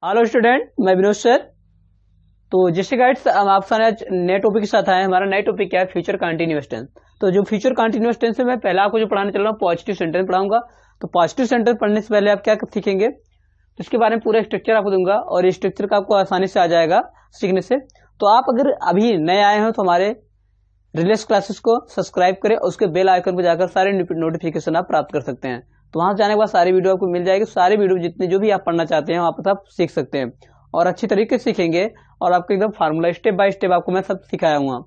Hello student, मैं Vinod sir. तो जैसे गाइड्स हम आप सारे आज नए टॉपिक के साथ आए हैं। हमारा नया टॉपिक क्या है? Future continuous tense. तो जो फ्यूचर कंटीन्यूअस टेंस है, मैं पहले आपको जो पढ़ाने चल रहा हूँ पॉजिटिव सेंटेंस पढ़ाऊंगा। तो पॉजिटिव सेंटेंस पढ़ने से पहले आप क्या सीखेंगे, तो इसके बारे में पूरा स्ट्रक्चर आपको दूंगा और ये स्ट्रक्चर का आपको आसानी से आ जाएगा सीखने से। तो आप अगर अभी नए आए हो तो हमारे रिलेक्स क्लासेस को सब्सक्राइब करें और उसके बेल आइकन पर जाकर सारे नोटिफिकेशन आप प्राप्त कर सकते हैं। तो वहां जाने के बाद सारी वीडियो आपको मिल जाएगी। सारी वीडियो जितने जो भी आप पढ़ना चाहते हैं वहां पर आप सीख सकते हैं और अच्छी तरीके से सीखेंगे। और आपको एकदम फार्मूला स्टेप बाय स्टेप आपको मैं सब सिखाया हूँ।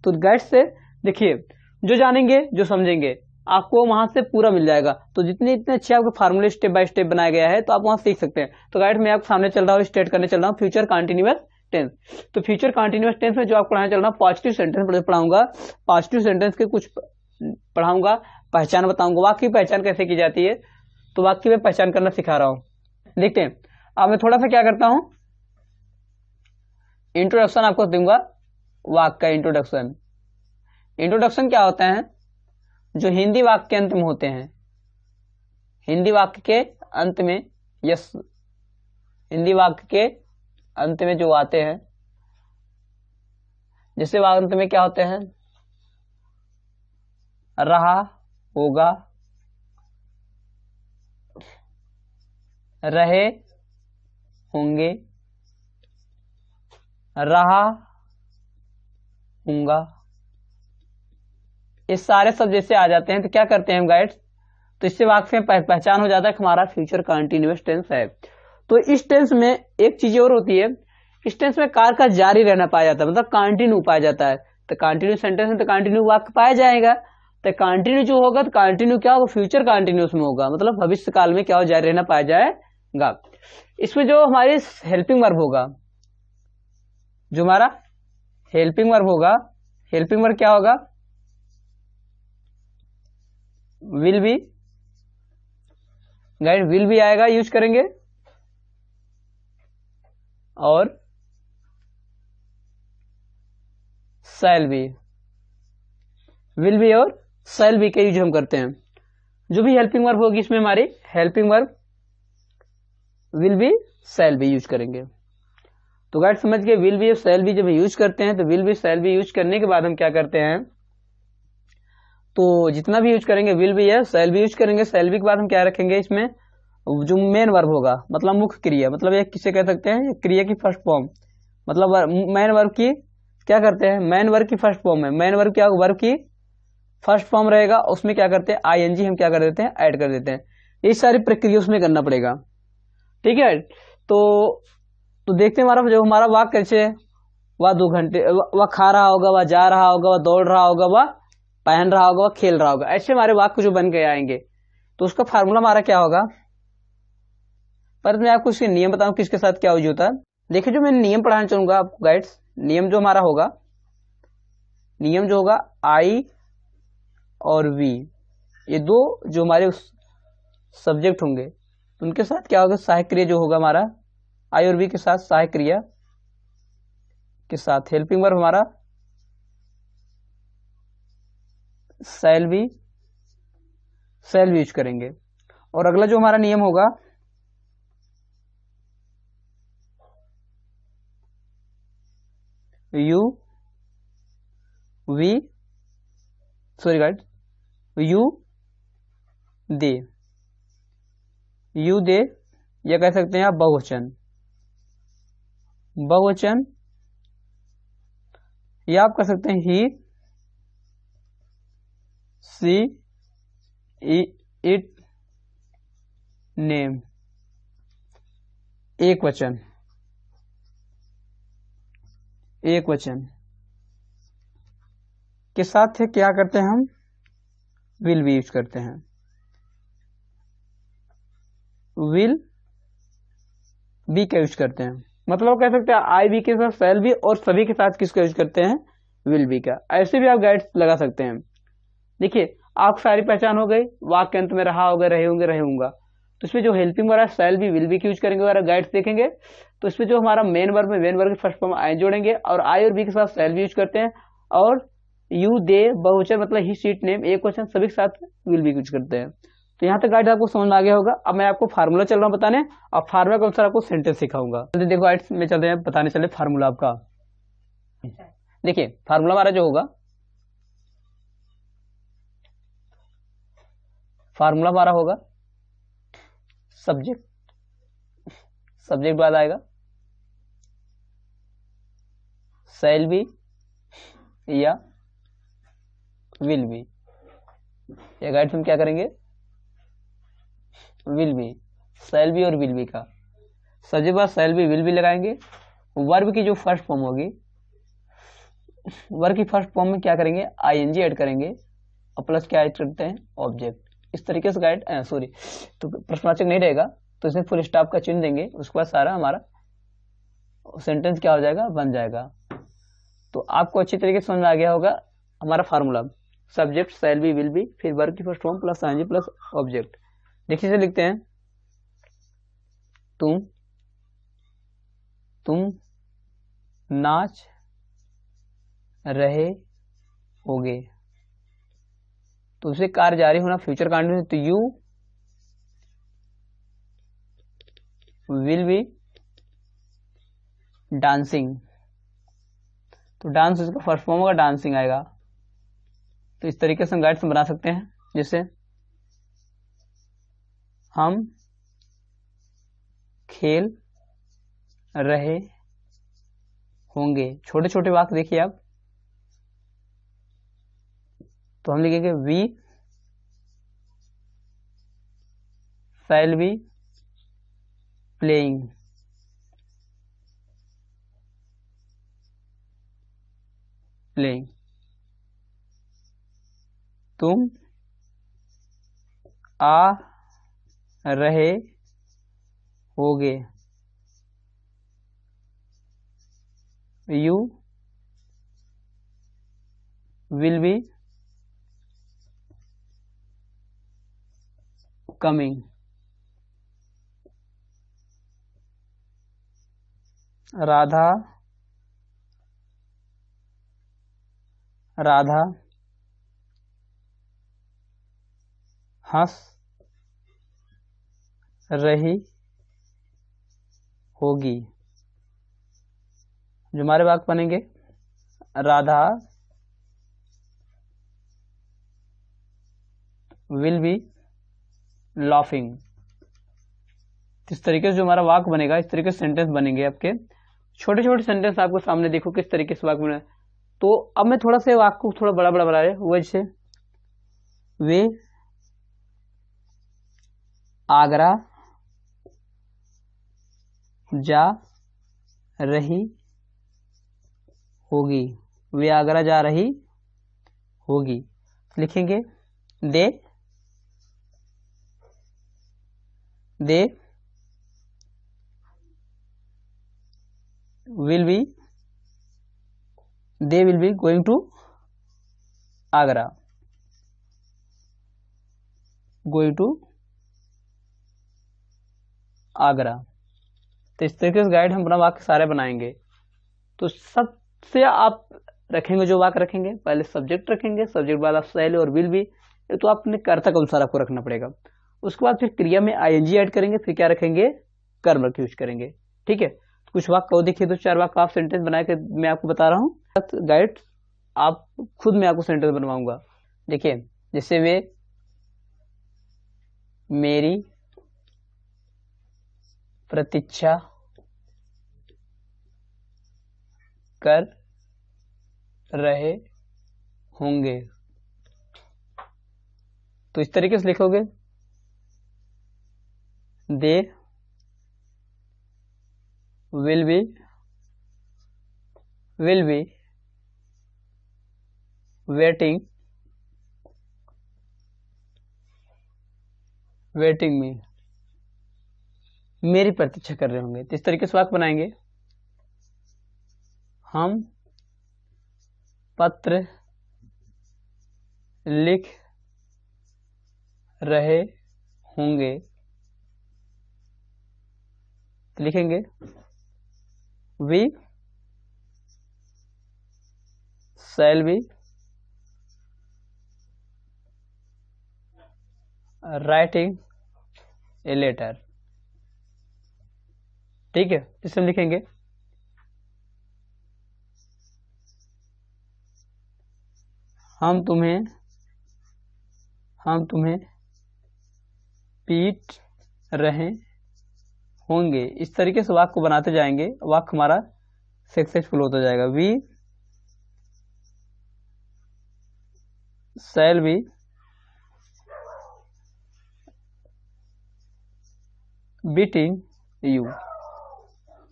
तो गाइड से देखिए, जो जानेंगे जो समझेंगे आपको वहां से पूरा मिल जाएगा। तो जितने इतने अच्छे आपको फार्मूले स्टेप बाय स्टेप बनाया गया है तो आप वहां सीख सकते हैं। तो गाइड मैं आपके सामने चल रहा हूँ, स्टार्ट करने चल रहा हूँ फ्यूचर कंटीन्यूअस टेंस। तो फ्यूचर कंटीन्यूअस टेंस में जो आपको पढ़ाने चल रहा हूँ पॉजिटिव सेंटेंस पढ़ाऊंगा। पॉजिटिव सेंटेंस के कुछ पढ़ाऊंगा, पहचान बताऊंगा, वाक्य की पहचान कैसे की जाती है। तो वाक्य में पहचान करना सिखा रहा हूँ। देखते हैं। अब मैं थोड़ा सा क्या करता हूँ, इंट्रोडक्शन आपको दूंगा। वाक्य का इंट्रोडक्शन। इंट्रोडक्शन क्या होता है? जो हिंदी वाक्य के अंत में होते हैं, हिंदी वाक्य के अंत में, यस, हिंदी वाक्य के अंत में जो आते हैं, जैसे अंत में क्या होते हैं? रहा, होगा, रहे, होंगे, रहा, होगा, ये सारे सब जैसे आ जाते हैं तो क्या करते हैं हम गाइड्स, तो इससे वाक्य में पहचान हो जाता है कि हमारा फ्यूचर कंटीन्यूअस टेंस है। तो इस टेंस में एक चीज और होती है, इस टेंस में कार्य का जारी रहना पाया जाता है, मतलब कंटिन्यू पाया जाता है। तो कंटिन्यू सेंटेंस में तो कंटिन्यू वाक्य पाया जाएगा। तो कंटिन्यू जो होगा तो कंटिन्यू क्या होगा? फ्यूचर कंटिन्यूअस में होगा, मतलब भविष्य काल में क्या हो, जारी रहना पाया जाएगा। इसमें जो हमारी हेल्पिंग वर्ब होगा, जो हमारा हेल्पिंग वर्ब होगा, हेल्पिंग वर्ब क्या होगा? Will be. गाइड विल भी आएगा, यूज करेंगे, और शैल बी। विल बी और शैल बी के यूज हम करते हैं। जो भी हेल्पिंग वर्ब होगी इसमें हमारी helping verb will be, shall be use करेंगे। तो गाइड समझ के, विल बी और शैल बी जब यूज करते हैं तो will be shall be use करने के बाद हम क्या करते हैं, तो जितना भी यूज करेंगे विल बी है, शैल बी यूज करेंगे। शैल बी के बाद हम क्या रखेंगे इसमें, जो मेन वर्ब होगा, मतलब मुख्य क्रिया, मतलब एक किसे कह सकते हैं, क्रिया की फर्स्ट फॉर्म, मतलब मेन वर्ब की क्या करते हैं, मेन वर्ब की फर्स्ट फॉर्म है। मेन वर्ब क्या, वर्ब की फर्स्ट फॉर्म रहेगा, उसमें क्या करते हैं, आईएनजी हम क्या कर देते हैं, ऐड कर देते हैं। ये सारी प्रक्रिया उसमें करना पड़ेगा, ठीक है। तो देखते हैं हमारा जो हमारा वाक्य कैसे है। वह 2 घंटे, वह खा रहा होगा, वह जा रहा होगा, वह दौड़ रहा होगा, वह पहन रहा होगा, वह खेल रहा होगा, ऐसे हमारे वाक्य जो बन के आएंगे। तो उसका फार्मूला हमारा क्या होगा, पर मैं आपको इसके नियम बताऊं किसके साथ क्या यूज होता है। देखिए, जो मैं नियम पढ़ाना चाहूंगा आपको गाइड्स, नियम जो हमारा होगा, नियम जो होगा आई और वी, ये दो जो हमारे सब्जेक्ट होंगे उनके साथ क्या होगा, सहायक क्रिया जो होगा हमारा, आई और वी के साथ सहायक क्रिया के साथ हेल्पिंग वर्ब हमारा शैल बी यूज करेंगे। और अगला जो हमारा नियम होगा, you we, sorry guys, you they, you they, या कह सकते हैं आप बहुवचन, बहुवचन, या आप कह सकते हैं ही, सी, इट, नेम, एक वचन, एक वचन के साथ क्या करते हैं हम, विल भी यूज करते हैं। विल बी का यूज करते हैं, मतलब कह सकते हैं आई बी के साथ शैल बी, और सभी के साथ किसका यूज करते हैं, विल बी का। ऐसे भी आप गाइड लगा सकते हैं। देखिए, आप सारी पहचान हो गई, वाक्य अंत में रहा होगा, रहे होंगे, रहे होंगे। तो इसमें जो हेल्पिंग वर्ब है शैल बी विल बी की यूज करेंगे, अगर गाइड्स देखेंगे तो इसमें जो हमारा मेन वर्ब है, मेन वर्ब की फर्स्ट फॉर्म आई जोड़ेंगे, और आई और बी के साथ शैल बी यूज करते हैं, और यू दे बहुवचन मतलब ही, सीट, नेम एक वचन, सभी के साथ विल बी यूज करते हैं। तो यहाँ तक गाइड्स आपको समझ में आ गया होगा। अब मैं आपको फार्मूला चल रहा हूँ बताने, और फार्मूला के अनुसार आपको सेंटेंस सिखाऊंगा। जल्दी देखो गाइड्स, मैं चलते हैं बताने चले फार्मूला आपका। देखिए फार्मूला हमारा जो होगा, फार्मूला हमारा होगा सब्जेक्ट, सब्जेक्ट बाद आएगा शैल बी या विल बी। या गाइड्स हम क्या करेंगे, विल बी, शैल बी और विल बी का सब्जेक्ट बाद शैल बी विल बी लगाएंगे। वर्ब की जो फर्स्ट फॉर्म होगी, वर्ब की फर्स्ट फॉर्म में क्या करेंगे, आईएनजी ऐड करेंगे और प्लस क्या ऐड करते हैं, ऑब्जेक्ट। इस तरीके से गाइड सॉरी तो प्रश्नवाचक नहीं रहेगा तो इसमें फुल स्टॉप का चिन्ह देंगे, उसके बाद सारा हमारा सेंटेंस क्या हो जाएगा, बन जाएगा। तो आपको अच्छी तरीके से समझ में आ गया होगा हमारा formula, subject shall be will be, फिर वर्ब की first form plus ING plus object. देखिए से लिखते हैं, तुम नाच रहे होगे, तो उसे कार्य जारी होना फ्यूचर कंटिन्यूस, तो यू विल बी डांसिंग, तो डांस उसका फर्स्ट फॉर्म होगा, डांसिंग आएगा। तो इस तरीके से हम गाइड्स बना सकते हैं, जिससे हम खेल रहे होंगे। छोटे छोटे वाक्य देखिए आप, तो हम लिखेंगे we shall be playing, playing, तुम आ रहे होगे, you will be coming, Radha Radha हंस रही होगी। जो हमारे वाक्य बनेंगे, राधा विल बी लाफिंग। इस तरीके से जो हमारा वाक्य बनेगा, इस तरीके से सेंटेंस बनेंगे आपके। छोटे छोटे सेंटेंस आपको सामने देखो किस तरीके से वाक्य बने। तो अब मैं थोड़ा सा वाक्य को थोड़ा बड़ा बड़ा बना रहे, वो जैसे वे आगरा जा रही होगी, वे आगरा जा रही होगी। लिखेंगे they will be, they will be going to Agra, going to Agra. तो इस तरीके से गाइड हम अपना वाक्य सारे बनाएंगे। तो सबसे आप रखेंगे, जो वाक्य रखेंगे पहले सब्जेक्ट रखेंगे, सब्जेक्ट बाद आप शैल और विल भी, तो आपने कर्ता के अनुसार आपको रखना पड़ेगा। उसके बाद फिर क्रिया में आईएनजी ऐड करेंगे, फिर क्या रखेंगे, कर्म यूज करेंगे। ठीक है, तो कुछ वाक्य को देखिए, तो 4 वाक्य आप सेंटेंस बना के मैं आपको बता रहा हूँ गाइड, आप खुद मैं आपको सेंटेंस बनवाऊंगा। देखिए जैसे वे मेरी प्रतीक्षा कर रहे होंगे, तो इस तरीके से लिखोगे, दे विल बी वेटिंग मी, मेरी प्रतीक्षा कर रहे होंगे। तो इस तरीके से वाक्य बनाएंगे, हम पत्र लिख रहे होंगे, लिखेंगे we shall be writing a letter. ठीक है, इसे हम लिखेंगे हम तुम्हें पीट रहे होंगे। इस तरीके से वाक्य को बनाते जाएंगे, वाक्य हमारा सक्सेसफुल होता जाएगा। We shall be beating you.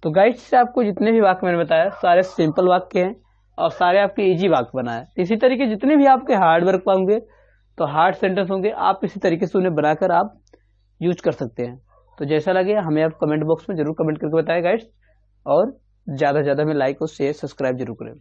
तो गाइस से आपको जितने भी वाक्य मैंने बताया सारे सिंपल वाक्य हैं और सारे आपके इजी वाक्य बनाए। इसी तरीके जितने भी आपके हार्ड वर्क होंगे तो हार्ड सेंटेंस होंगे, आप इसी तरीके से उन्हें बनाकर आप यूज कर सकते हैं। तो जैसा लगे हमें आप कमेंट बॉक्स में जरूर कमेंट करके बताएं गाइस, और ज़्यादा से ज़्यादा हमें लाइक और शेयर सब्सक्राइब जरूर करें।